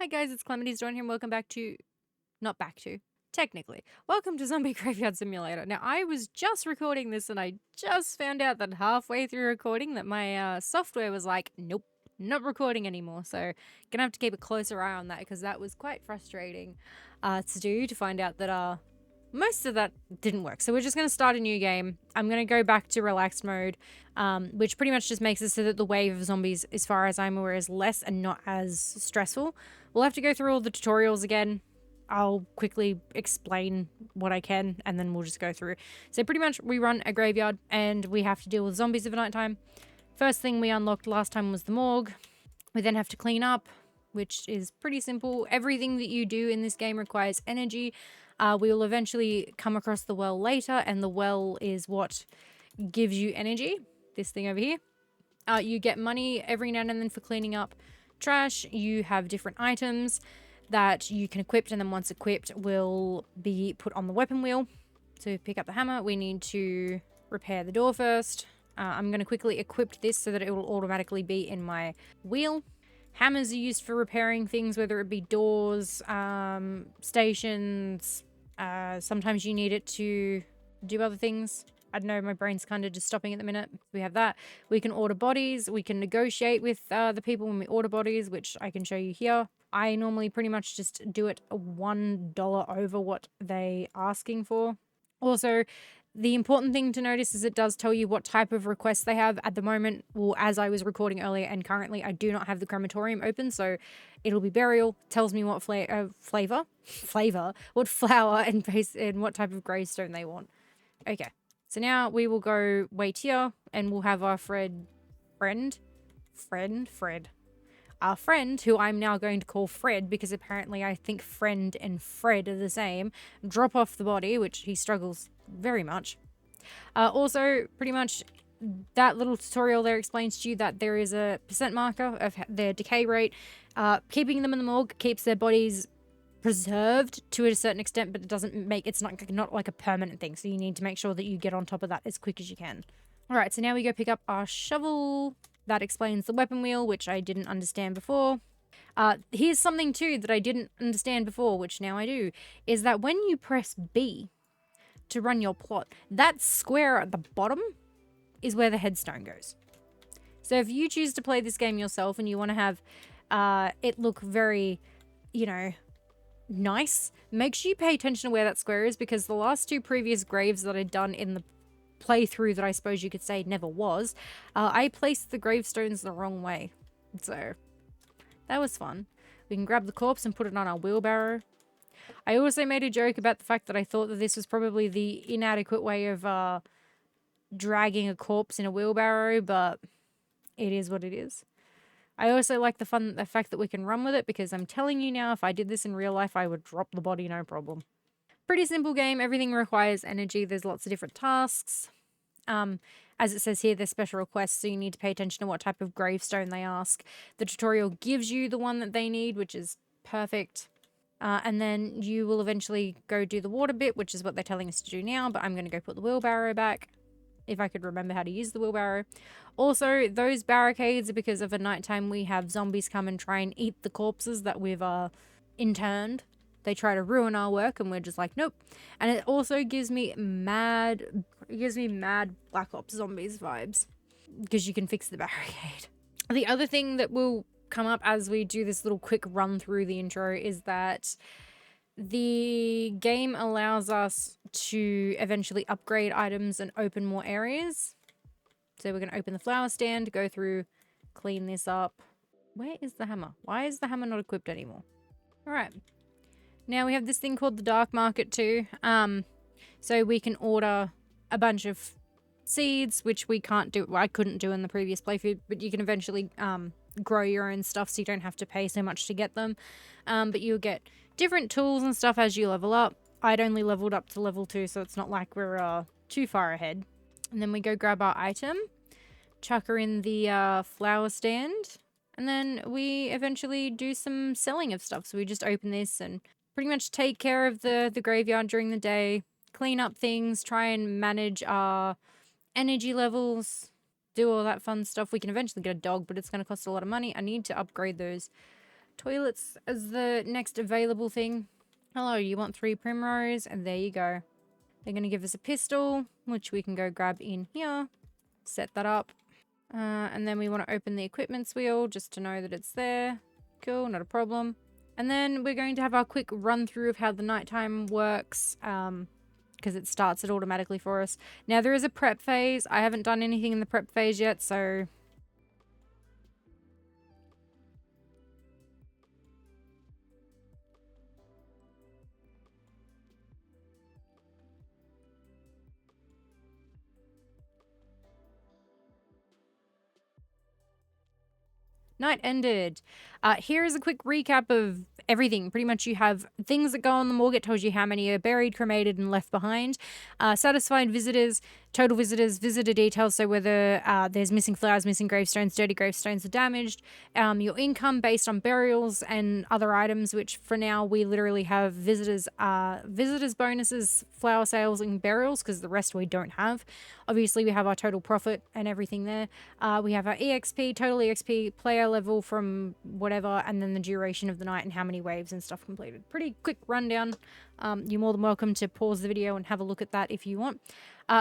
Hi guys, it's CalamitiesDawn here and welcome back to... Not back to. Technically. Welcome to Zombie Graveyard Simulator. Now, I was just recording this and I just found out that halfway through recording that my software was like, nope, not recording anymore. So, gonna have to keep a closer eye on that because that was quite frustrating to find out that most of that didn't work. So we're just going to start a new game. I'm going to go back to relaxed mode, which pretty much just makes it so that the wave of zombies, as far as I'm aware, is less and not as stressful. We'll have to go through all the tutorials again. I'll quickly explain what I can, and then we'll just go through. So pretty much we run a graveyard, and we have to deal with zombies at nighttime. First thing we unlocked last time was the morgue. We then have to clean up, which is pretty simple. Everything that you do in this game requires energy. We will eventually come across the well later, and the well is what gives you energy. This thing over here. You get money every now and then for cleaning up trash. You have different items that you can equip, and then once equipped will be put on the weapon wheel. To pick up the hammer, we need to repair the door first. I'm going to quickly equip this so that it will automatically be in my wheel. Hammers are used for repairing things, whether it be doors, stations. Sometimes you need it to do other things. I don't know, my brain's kind of just stopping at the minute. We have that. We can order bodies. We can negotiate with the people when we order bodies, which I can show you here. I normally pretty much just do it $1 over what they asking for. Also, the important thing to notice is it does tell you what type of requests they have at the moment. Well, as I was recording earlier, and currently I do not have the crematorium open, so it'll be burial. Tells me what what flower and what type of gravestone they want. Okay, so now we will go wait here, and we'll have our our friend, who I'm now going to call Fred, because apparently I think friend and Fred are the same, drop off the body, which he struggles very much. Also, pretty much that little tutorial there explains to you that there is a percent marker of their decay rate. Keeping them in the morgue keeps their bodies preserved to a certain extent, but it doesn't make it's not like a permanent thing, so you need to make sure that you get on top of that as quick as you can. All right, so now we go pick up our shovel. That explains the weapon wheel, which I didn't understand before. Here's something too that I didn't understand before, which now I do, is that when you press B to run your plot, that square at the bottom is where the headstone goes. So if you choose to play this game yourself and you want to have it look very, nice, make sure you pay attention to where that square is, because the last two previous graves that I'd done in the playthrough that I suppose you could say never was, I placed the gravestones the wrong way. So that was fun. We can grab the corpse and put it on our wheelbarrow. I also made a joke about the fact that I thought that this was probably the inadequate way of dragging a corpse in a wheelbarrow, but it is what it is. I also like the fact that we can run with it, because I'm telling you now, if I did this in real life, I would drop the body no problem. Pretty simple game. Everything requires energy. There's lots of different tasks. As it says here, there's special requests, so you need to pay attention to what type of gravestone they ask. The tutorial gives you the one that they need, which is perfect. And then you will eventually go do the water bit, which is what they're telling us to do now, but I'm going to go put the wheelbarrow back, if I could remember how to use the wheelbarrow. Also, those barricades are because of a nighttime we have zombies come and try and eat the corpses that we've interned. They try to ruin our work, and we're just like, nope. And it also gives me mad Black Ops Zombies vibes, because you can fix the barricade. The other thing that will come up as we do this little quick run through the intro is that the game allows us to eventually upgrade items and open more areas. So we're going to open the flower stand, go through, clean this up. Where is the hammer? Why is the hammer not equipped anymore? All right. Now we have this thing called the dark market too. So we can order a bunch of seeds, which we can't do. Well, I couldn't do in the previous playthrough, but you can eventually grow your own stuff, so you don't have to pay so much to get them. But you'll get different tools and stuff as you level up. I'd only leveled up to level 2, so it's not like we're too far ahead. And then we go grab our item, chuck her in the flower stand, and then we eventually do some selling of stuff. So we just open this and pretty much take care of the graveyard during the day, clean up things, try and manage our energy levels, do all that fun stuff. We can eventually get a dog, but it's going to cost a lot of money. I need to upgrade those Toilets as the next available thing. Hello, you want 3 primrose? And there you go. They're going to give us a pistol, which we can go grab in here. Set that up. And then we want to open the equipments wheel just to know that it's there. Cool, not a problem. And then we're going to have our quick run through of how the nighttime works, because it starts it automatically for us. Now there is a prep phase. I haven't done anything in the prep phase yet, so... Night ended. Here is a quick recap of everything. Pretty much you have things that go on the morgue. It tells you how many are buried, cremated, and left behind. Satisfied visitors, total visitors, visitor details, so whether there's missing flowers, missing gravestones, dirty gravestones are damaged. Your income based on burials and other items, which for now we literally have visitors bonuses, flower sales, and burials, because the rest we don't have. Obviously we have our total profit and everything there. We have our EXP, total EXP, player level from whatever, and then the duration of the night and how many waves and stuff completed. Pretty quick rundown. You're more than welcome to pause the video and have a look at that if you want.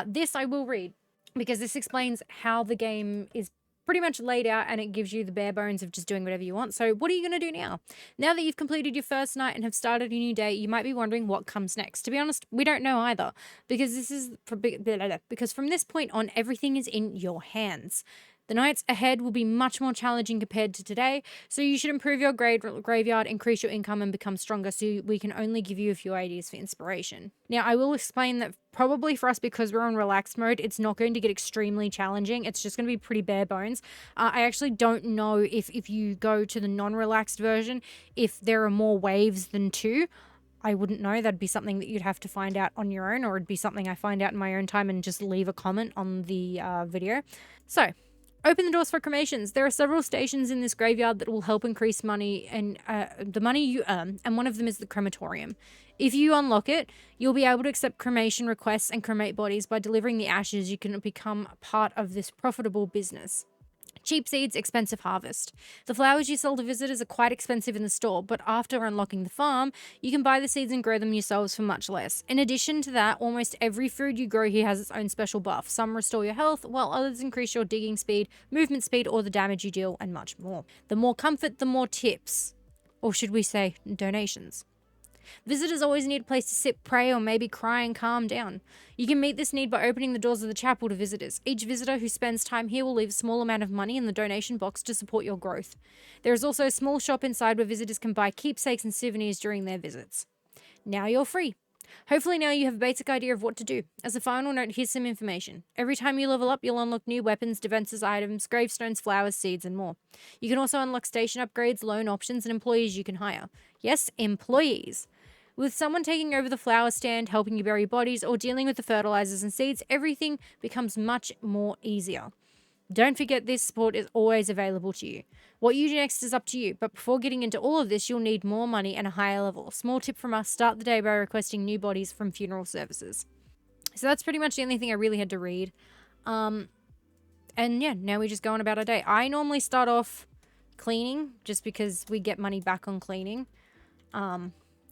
This I will read, because this explains how the game is pretty much laid out, and it gives you the bare bones of just doing whatever you want. So what are you going to do now? Now that you've completed your first night and have started a new day, you might be wondering what comes next. To be honest, we don't know either, because because from this point on, everything is in your hands. The nights ahead will be much more challenging compared to today, so you should improve your graveyard, increase your income, and become stronger, so we can only give you a few ideas for inspiration. Now, I will explain that probably for us, because we're on relaxed mode, it's not going to get extremely challenging. It's just going to be pretty bare bones. I actually don't know if you go to the non-relaxed version, if there are more waves than 2. I wouldn't know. That'd be something that you'd have to find out on your own, or it'd be something I find out in my own time and just leave a comment on the video. So... open the doors for cremations. There are several stations in this graveyard that will help increase money and the money you earn, and one of them is the crematorium. If you unlock it, you'll be able to accept cremation requests and cremate bodies. By delivering the ashes, you can become part of this profitable business. Cheap seeds, expensive harvest. The flowers you sell to visitors are quite expensive in the store, but after unlocking the farm, you can buy the seeds and grow them yourselves for much less. In addition to that, almost every food you grow here has its own special buff. Some restore your health, while others increase your digging speed, movement speed, or the damage you deal, and much more. The more comfort, the more tips. Or should we say, donations. Visitors always need a place to sit, pray, or maybe cry and calm down. You can meet this need by opening the doors of the chapel to visitors. Each visitor who spends time here will leave a small amount of money in the donation box to support your growth. There is also a small shop inside where visitors can buy keepsakes and souvenirs during their visits. Now you're free. Hopefully now you have a basic idea of what to do. As a final note, here's some information. Every time you level up, you'll unlock new weapons, defenses, items, gravestones, flowers, seeds, and more. You can also unlock station upgrades, loan options, and employees you can hire. Yes, employees. With someone taking over the flower stand, helping you bury bodies, or dealing with the fertilizers and seeds, everything becomes much more easier. Don't forget this support is always available to you. What you do next is up to you, but before getting into all of this, you'll need more money and a higher level. Small tip from us, start the day by requesting new bodies from funeral services. So that's pretty much the only thing I really had to read. And yeah, now we just go on about our day. I normally start off cleaning, just because we get money back on cleaning.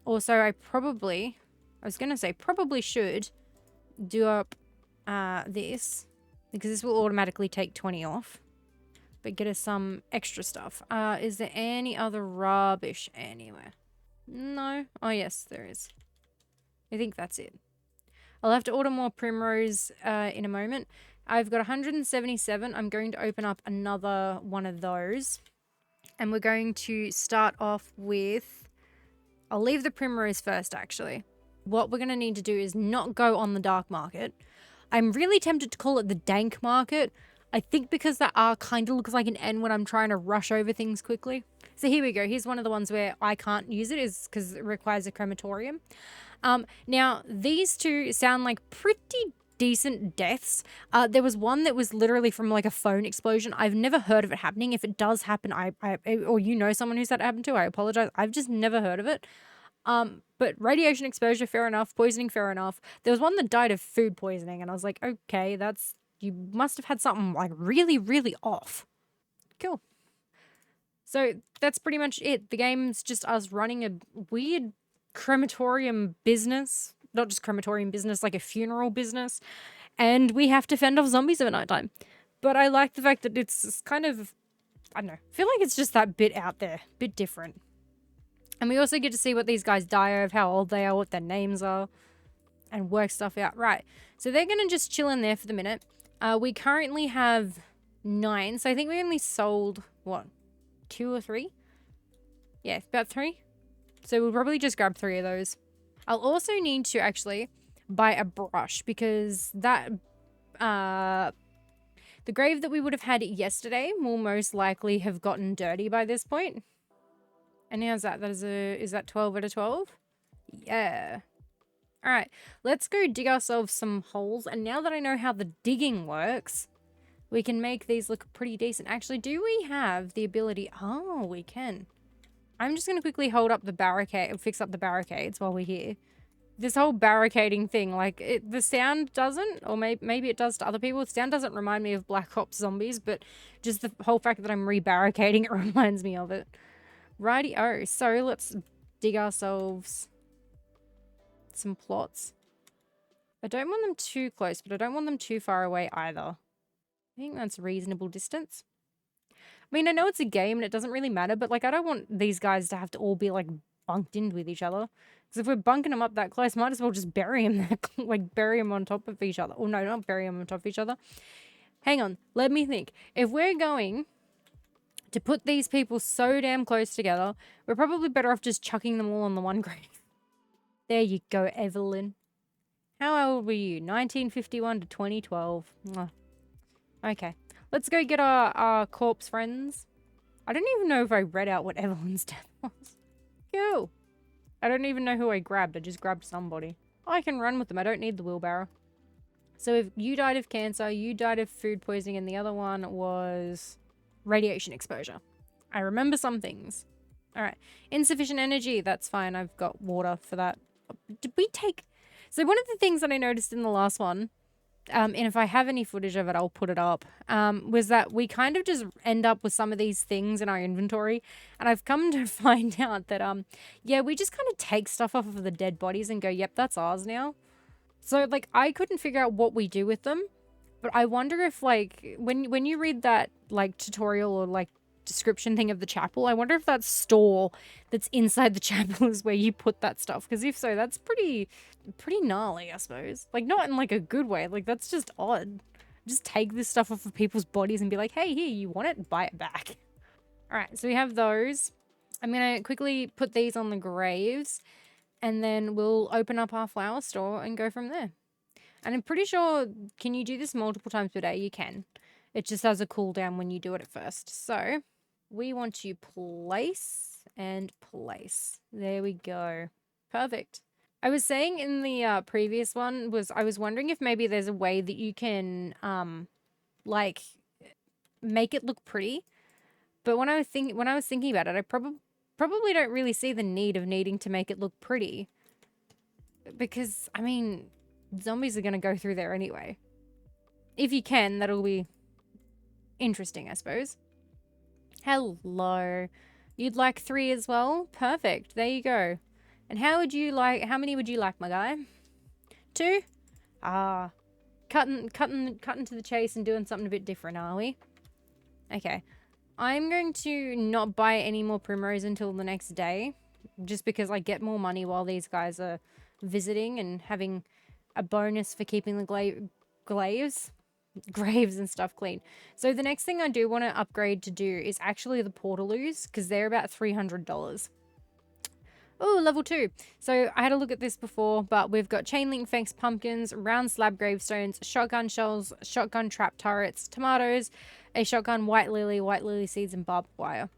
Also, I probably should do up this, because this will automatically take 20 off, but get us some extra stuff. Is there any other rubbish anywhere? No? Oh, yes, there is. I think that's it. I'll have to order more primrose in a moment. I've got 177. I'm going to open up another one of those, and we're going to start off with... I'll leave the primrose first, actually. What we're going to need to do is not go on the dark market. I'm really tempted to call it the dank market. I think because that R kind of looks like an N when I'm trying to rush over things quickly. So here we go. Here's one of the ones where I can't use it, is because it requires a crematorium. Now, these two sound like pretty decent deaths. There was one that was literally from like a phone explosion. I've never heard of it happening. If it does happen, or you know someone who's that happened to, I apologize. I've just never heard of it. But radiation exposure, fair enough. Poisoning, fair enough. There was one that died of food poisoning, and I was like, okay, you must have had something like really, really off. Cool. So that's pretty much it. The game's just us running a weird crematorium business. Not just crematorium business, like a funeral business. And we have to fend off zombies at nighttime. But I like the fact that it's kind of, I don't know, I feel like it's just that bit out there, bit different. And we also get to see what these guys die of, how old they are, what their names are, and work stuff out. Right, so they're going to just chill in there for the minute. We currently have 9, so I think we only sold, what, 2 or 3? Yeah, about 3. So we'll probably just grab 3 of those. I'll also need to actually buy a brush because that, the grave that we would have had yesterday will most likely have gotten dirty by this point. And how's that? Is that 12 out of 12? Yeah. All right, let's go dig ourselves some holes. And now that I know how the digging works, we can make these look pretty decent. Actually, do we have the ability? Oh, we can. I'm just going to quickly hold up the barricade, fix up the barricades while we're here. This whole barricading thing, like, the sound doesn't, or maybe it does to other people. The sound doesn't remind me of Black Ops Zombies, but just the whole fact that I'm re-barricading it reminds me of it. Righty-o, so let's dig ourselves some plots. I don't want them too close, but I don't want them too far away either. I think that's a reasonable distance. I mean, I know it's a game and it doesn't really matter, but like, I don't want these guys to have to all be like bunked in with each other. Because if we're bunking them up that close, might as well just bury them there, like bury them on top of each other. Oh no, not bury them on top of each other. Hang on, let me think. If we're going to put these people so damn close together, we're probably better off just chucking them all on the one grave. There you go, Evelyn. How old were you? 1951 to 2012. Oh. Okay. Let's go get our corpse friends. I don't even know if I read out what Evelyn's death was. Cool. I don't even know who I grabbed. I just grabbed somebody. I can run with them. I don't need the wheelbarrow. So if you died of cancer, you died of food poisoning, and the other one was radiation exposure. I remember some things. All right. Insufficient energy. That's fine. I've got water for that. Did we take... So one of the things that I noticed in the last one, and if I have any footage of it, I'll put it up, was that we kind of just end up with some of these things in our inventory. And I've come to find out that, yeah, we just kind of take stuff off of the dead bodies and go, yep, that's ours now. So, like, I couldn't figure out what we do with them. But I wonder if, like, when you read that, like, tutorial or, like, description thing of the chapel, I wonder if that store that's inside the chapel is where you put that stuff. Because if so, that's pretty gnarly, I suppose. Like, not in, like, a good way. Like, that's just odd. Just take this stuff off of people's bodies and be like, hey, here, you want it? Buy it back. All right, so we have those. I'm going to quickly put these on the graves. And then we'll open up our flower store and go from there. And I'm pretty sure, can you do this multiple times per day? You can. It just has a cooldown when you do it at first. So we want to place and place. There we go. Perfect. I was saying in the previous one I was wondering if maybe there's a way that you can like make it look pretty. But when I was thinking about it, I probably don't really see the need of needing to make it look pretty. Because, I mean, zombies are going to go through there anyway. If you can, that'll be interesting, I suppose. Hello. You'd like 3 as well? Perfect. There you go. And how many would you like, my guy? 2? Ah. Cutting to the chase and doing something a bit different, are we? Okay. I'm going to not buy any more primrose until the next day. Just because I get more money while these guys are visiting and having a bonus for keeping the graves and stuff clean. So the next thing I do want to upgrade to do is actually the portaloos, because they're about $300. Oh, level 2. So I had a look at this before, but we've got chain link fence pumpkins, round slab gravestones, shotgun shells, shotgun trap turrets, tomatoes, a shotgun white lily seeds, and barbed wire.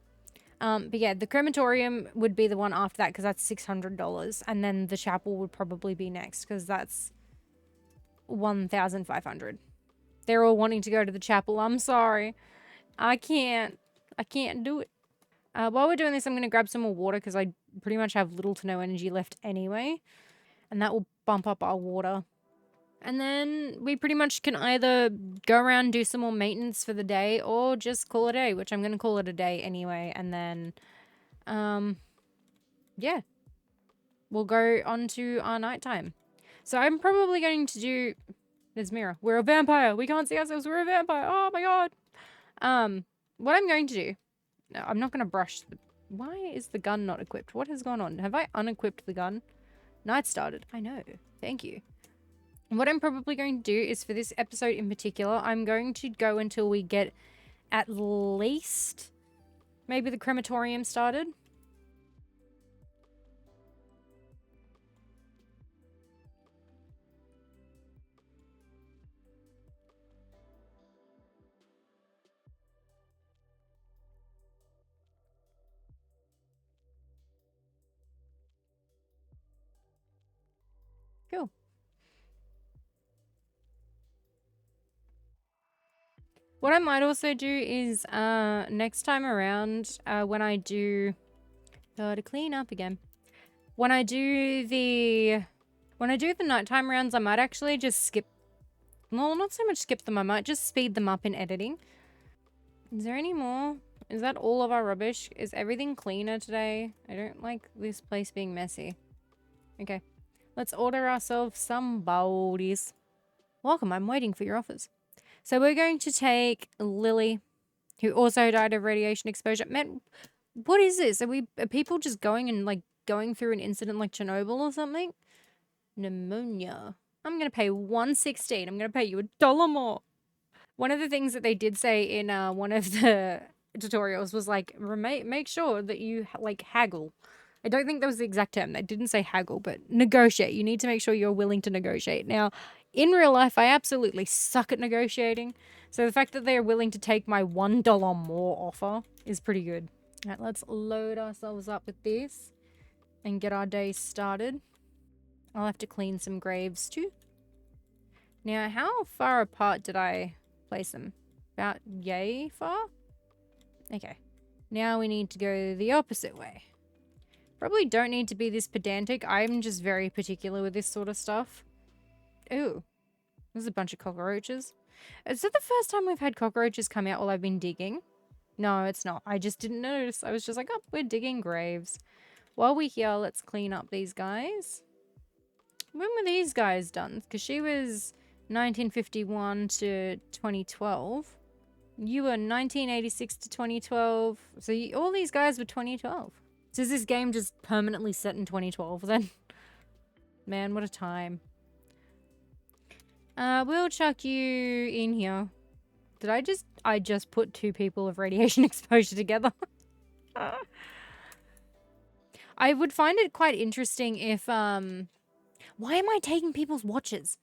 But yeah, the crematorium would be the one after that because that's $600, and then the chapel would probably be next because that's $1,500. They're all wanting to go to the chapel. I'm sorry, I can't do it. While we're doing this, I'm going to grab some more water because I pretty much have little to no energy left anyway, and that will bump up our water. And then we pretty much can either go around, do some more maintenance for the day, or just call it a day, which I'm going to call it a day anyway. And then, yeah, we'll go on to our nighttime. So I'm probably going to do... There's Mira. We're a vampire. We can't see ourselves. We're a vampire. Oh my god. What I'm going to do... No, I'm not going to brush the... Why is the gun not equipped? What has gone on? Have I unequipped the gun? Night started. I know. Thank you. What I'm probably going to do is, for this episode in particular, I'm going to go until we get at least maybe the crematorium started. Cool. What I might also do is next time around, when I do... to clean up again. When I do the nighttime rounds, I might actually just skip... Well, not so much skip them. I might just speed them up in editing. Is there any more? Is that all of our rubbish? Is everything cleaner today? I don't like this place being messy. Okay. Let's order ourselves some bowlies. Welcome, I'm waiting for your offers. So we're going to take Lily, who also died of radiation exposure. Man, what is this? Are people just going and like going through an incident like Chernobyl or something? Pneumonia. I'm gonna pay $1.16. I'm gonna pay you $1 more. One of the things that they did say in one of the tutorials was like, make sure that you like haggle. I don't think that was the exact term. They didn't say haggle, but negotiate. You need to make sure you're willing to negotiate. Now, in real life, I absolutely suck at negotiating. So the fact that they're willing to take my $1 more offer is pretty good. All right, let's load ourselves up with this and get our day started. I'll have to clean some graves too. Now, how far apart did I place them? About yay far? Okay. Now we need to go the opposite way. Probably don't need to be this pedantic. I'm just very particular with this sort of stuff. Ooh. There's a bunch of cockroaches. Is it the first time we've had cockroaches come out while I've been digging? No, it's not. I just didn't notice. I was just like, oh, we're digging graves. While we're here, let's clean up these guys. When were these guys done? Because she was 1951 to 2012. You were 1986 to 2012. So all these guys were 2012. So is this game just permanently set in 2012 then? Man, what a time. We'll chuck you in here. Did I just put two people of radiation exposure together? I would find it quite interesting if, why am I taking people's watches?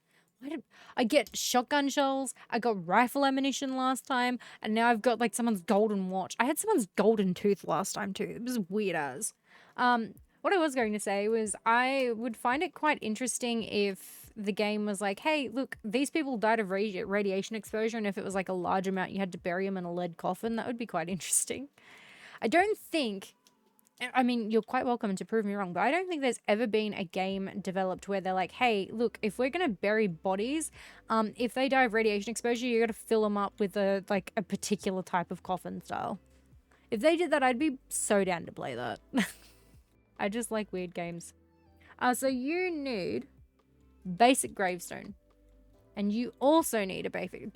I get shotgun shells, I got rifle ammunition last time, and now I've got like someone's golden watch. I had someone's golden tooth last time too. It was weird as. What I was going to say was I would find it quite interesting if the game was like, hey, look, these people died of radiation exposure, and if it was like a large amount, you had to bury them in a lead coffin. That would be quite interesting. I don't think... I mean, you're quite welcome to prove me wrong, but I don't think there's ever been a game developed where they're like, hey, look, if we're going to bury bodies, if they die of radiation exposure, you got to fill them up with a particular type of coffin style. If they did that, I'd be so down to play that. I just like weird games. So you need basic gravestone. And you also need a basic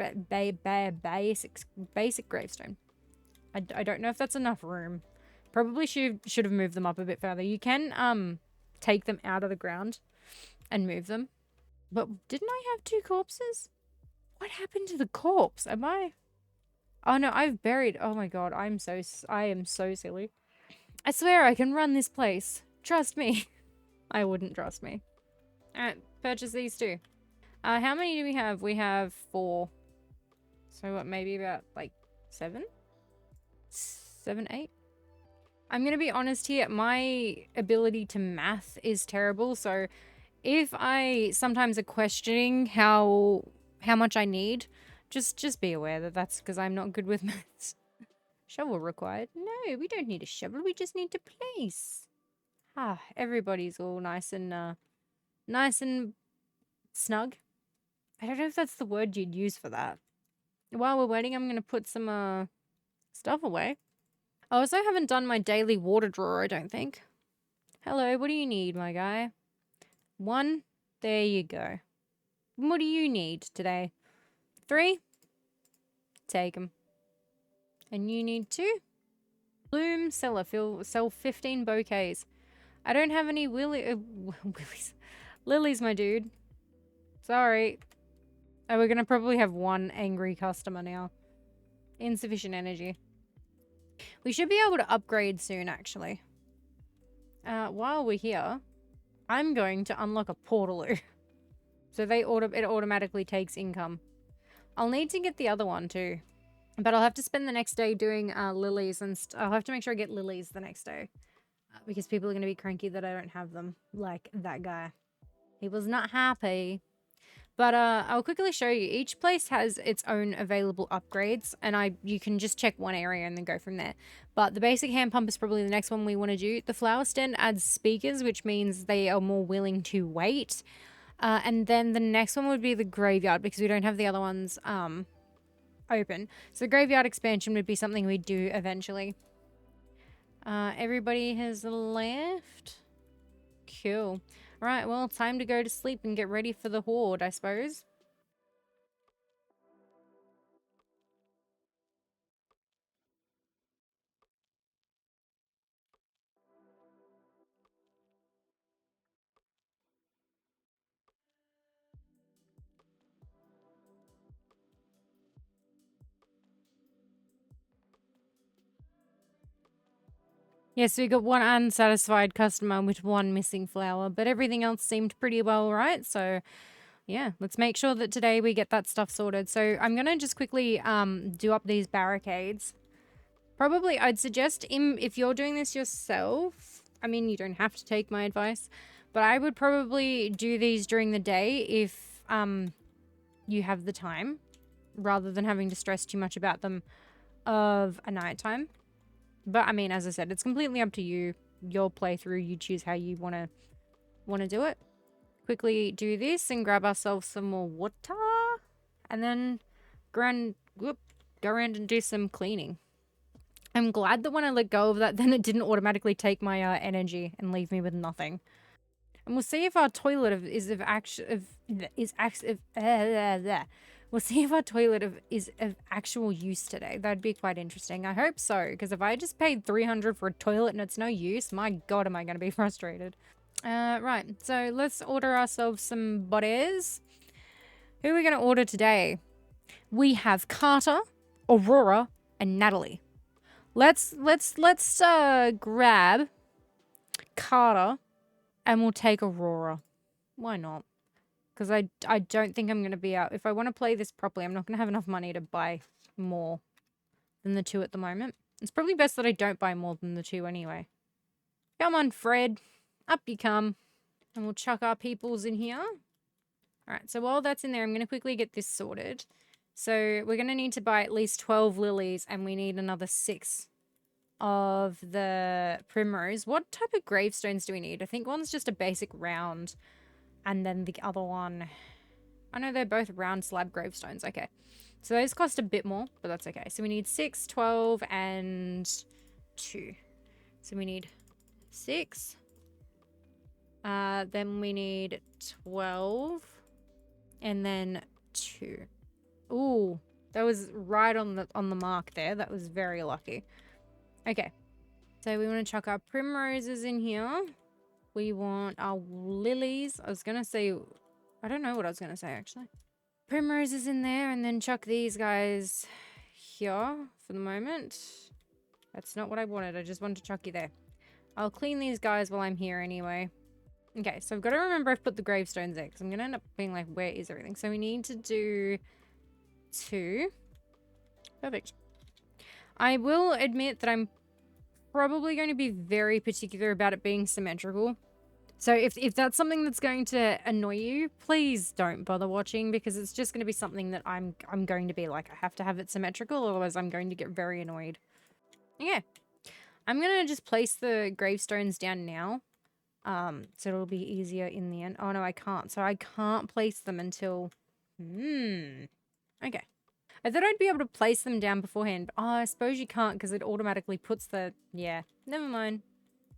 gravestone. I don't know if that's enough room. Probably should have moved them up a bit further. You can take them out of the ground and move them. But didn't I have two corpses? What happened to the corpse? Am I... Oh no, I've buried... Oh my god, I am so silly. I swear I can run this place. Trust me. I wouldn't trust me. Alright, purchase these two. How many do we have? We have 4. So what, maybe about like 7? 7, 8? I'm going to be honest here, my ability to math is terrible, so if I sometimes are questioning how much I need, just be aware that that's because I'm not good with maths. Shovel required? No, we don't need a shovel, we just need to place. Everybody's all nice and snug. I don't know if that's the word you'd use for that. While we're waiting, I'm going to put some stuff away. I also haven't done my daily water drawer, I don't think. Hello, what do you need, my guy? 1. There you go. What do you need today? 3. Take them. And you need 2. Bloom seller. Sell 15 bouquets. I don't have any willies. Lilies, my dude. Sorry. Oh, we're going to probably have 1 angry customer now. Insufficient energy. We should be able to upgrade soon, actually. While we're here, I'm going to unlock a portaloo. So it automatically takes income. I'll need to get the other one too. But I'll have to spend the next day doing lilies, and I'll have to make sure I get lilies the next day. Because people are going to be cranky that I don't have them. Like that guy. He was not happy. But I'll quickly show you. Each place has its own available upgrades, and you can just check one area and then go from there. But the basic hand pump is probably the next one we want to do. The flower stand adds speakers, which means they are more willing to wait. And then the next one would be the graveyard, because we don't have the other ones open. So the graveyard expansion would be something we'd do eventually. Everybody has left. Cool. Right, well, time to go to sleep and get ready for the horde, I suppose. Yes, we got 1 unsatisfied customer with 1 missing flower, but everything else seemed pretty well right, so yeah, let's make sure that today we get that stuff sorted. So I'm going to just quickly do up these barricades. Probably, I'd suggest if you're doing this yourself, I mean, you don't have to take my advice, but I would probably do these during the day if you have the time, rather than having to stress too much about them of a nighttime. But I mean, as I said, it's completely up to you. Your playthrough, you choose how you want to do it. Quickly do this and grab ourselves some more water, and then go around and do some cleaning. I'm glad that when I let go of that, then it didn't automatically take my energy and leave me with nothing. And we'll see if our toilet is of actual use today. That'd be quite interesting. I hope so, because if I just paid 300 for a toilet and it's no use, my god, am I going to be frustrated. Right, so let's order ourselves some bodies. Who are we going to order today? We have Carter, Aurora, and Natalie. Let's grab Carter, and we'll take Aurora. Why not? Because I don't think I'm going to be out. If I want to play this properly, I'm not going to have enough money to buy more than the 2 at the moment. It's probably best that I don't buy more than the 2 anyway. Come on, Fred. Up you come. And we'll chuck our peoples in here. Alright, so while that's in there, I'm going to quickly get this sorted. So we're going to need to buy at least 12 lilies, and we need another 6 of the primrose. What type of gravestones do we need? I think one's just a basic round, and then the other one... I know they're both round slab gravestones. Okay. So those cost a bit more, but that's okay. So we need 6, 12, and 2. So we need 6... then we need 12, and then 2. Ooh, that was right on the mark there. That was very lucky. Okay, so we want to chuck our primroses in here. We want our lilies. I was gonna say, I don't know what I was gonna say actually. Primroses in there, and then chuck these guys here for the moment. That's not what I wanted. I just wanted to chuck you there. I'll clean these guys while I'm here anyway. Okay, so I've got to remember I've put the gravestones there, because I'm going to end up being like, where is everything? So we need to do 2. Perfect. I will admit that I'm probably going to be very particular about it being symmetrical. So if that's something that's going to annoy you, please don't bother watching, because it's just going to be something that I'm going to be like, I have to have it symmetrical, otherwise I'm going to get very annoyed. Okay. I'm going to just place the gravestones down now. So it'll be easier in the end. Oh no, I can't. So I can't place them until Okay. I thought I'd be able to place them down beforehand. Oh, I suppose you can't because it automatically puts the... Yeah, never mind.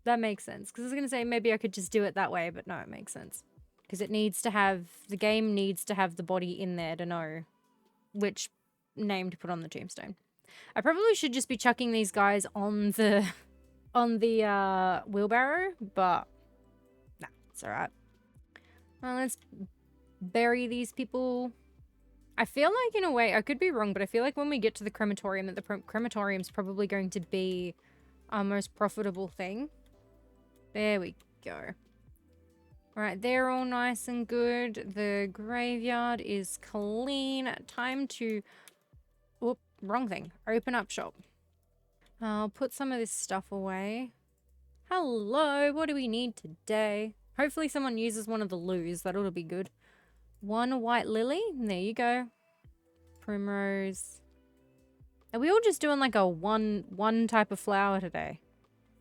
That makes sense. Because I was going to say maybe I could just do it that way, but no, it makes sense. Because it needs to have... The game needs to have the body in there to know which name to put on the tombstone. I probably should just be chucking these guys on the... on the wheelbarrow, but... Nah, it's alright. Well, let's bury these people... I feel like, in a way, I could be wrong, but I feel like when we get to the crematorium, that the crematorium's probably going to be our most profitable thing. There we go. Alright, they're all nice and good. The graveyard is clean. Time to... Whoop, wrong thing. Open up shop. I'll put some of this stuff away. Hello, what do we need today? Hopefully someone uses one of the loos. That ought to be good. 1 white lily. There you go. Primrose. Are we all just doing like a one type of flower today?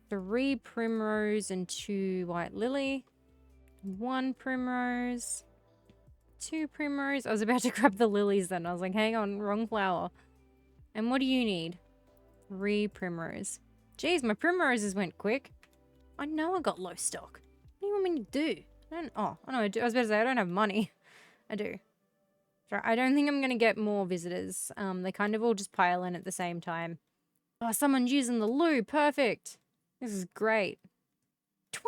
3 primrose and 2 white lily. 1 primrose. 2 primrose. I was about to grab the lilies then. I was like, hang on, wrong flower. And what do you need? 3 primrose. Jeez, my primroses went quick. I know I got low stock. What do you want me to do? Oh, no, I do. I was about to say I don't have money. I do. So I don't think I'm going to get more visitors. They kind of all just pile in at the same time. Oh, someone's using the loo. Perfect. This is great. $20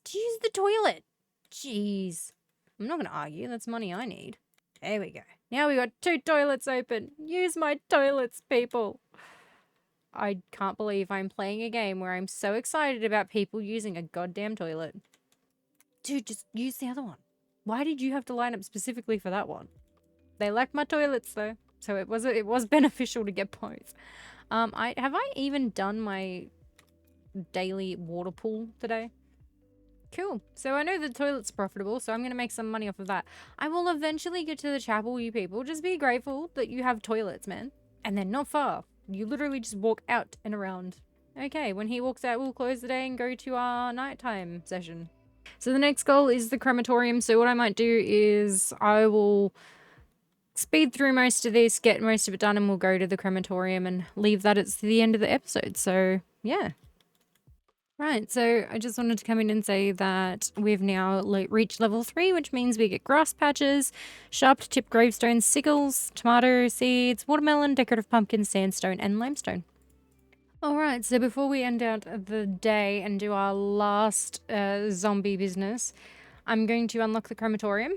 to use the toilet. Jeez. I'm not going to argue. That's money I need. There we go. Now we got 2 toilets open. Use my toilets, people. I can't believe I'm playing a game where I'm so excited about people using a goddamn toilet. Dude, just use the other one. Why did you have to line up specifically for that one? They like my toilets though, so it was beneficial to get both. Have I even done my daily water pool today? Cool. So I know the toilet's profitable, so I'm going to make some money off of that. I will eventually get to the chapel, you people. Just be grateful that you have toilets, man. And they're not far. You literally just walk out and around. Okay, when he walks out, we'll close the day and go to our nighttime session. So the next goal is the crematorium. So what I might do is I will speed through most of this, get most of it done, and we'll go to the crematorium and leave that at the end of the episode. So, yeah. Right, so I just wanted to come in and say that we've now reached level 3, which means we get grass patches, sharp-tipped gravestones, sickles, tomato seeds, watermelon, decorative pumpkin, sandstone, and limestone. Alright, so before we end out the day and do our last zombie business, I'm going to unlock the crematorium.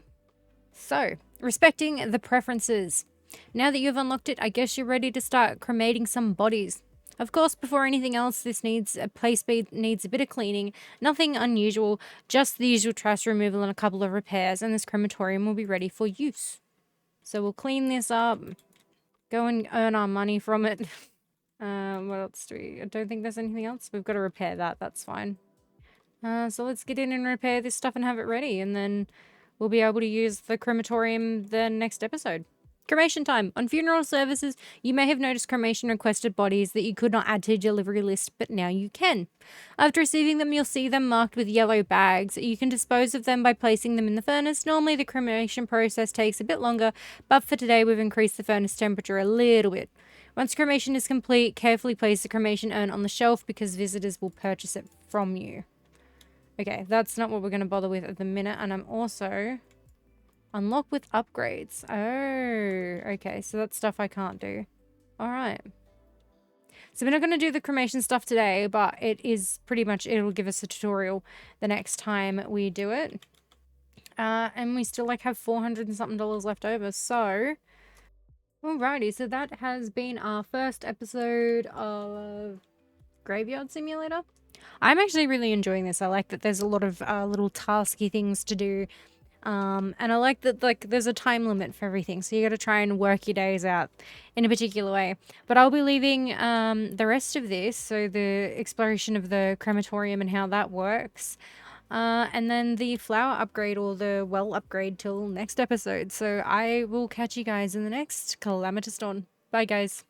So, respecting the preferences. Now that you've unlocked it, I guess you're ready to start cremating some bodies. Of course, before anything else, this needs a play speed, needs a bit of cleaning. Nothing unusual, just the usual trash removal and a couple of repairs, and this crematorium will be ready for use. So we'll clean this up, go and earn our money from it. What else do we... I don't think there's anything else. We've got to repair that, that's fine. So let's get in and repair this stuff and have it ready, and then we'll be able to use the crematorium the next episode. Cremation time. On funeral services, you may have noticed cremation requested bodies that you could not add to your delivery list, but now you can. After receiving them, you'll see them marked with yellow bags. You can dispose of them by placing them in the furnace. Normally, the cremation process takes a bit longer, but for today, we've increased the furnace temperature a little bit. Once cremation is complete, carefully place the cremation urn on the shelf because visitors will purchase it from you. Okay, that's not what we're going to bother with at the minute, and I'm also... Unlock with upgrades. Oh, okay. So that's stuff I can't do. All right. So we're not going to do the cremation stuff today, but it is pretty much, it'll give us a tutorial the next time we do it. And we still like have $400 and something left over. So, alrighty. So that has been our first episode of Graveyard Simulator. I'm actually really enjoying this. I like that there's a lot of little tasky things to do. And I like that, like, there's a time limit for everything, so you got to try and work your days out in a particular way. But I'll be leaving the rest of this, so the exploration of the crematorium and how that works, and then the flower upgrade or the well upgrade till next episode. So I will catch you guys in the next CalamitiesDawn. Bye, guys.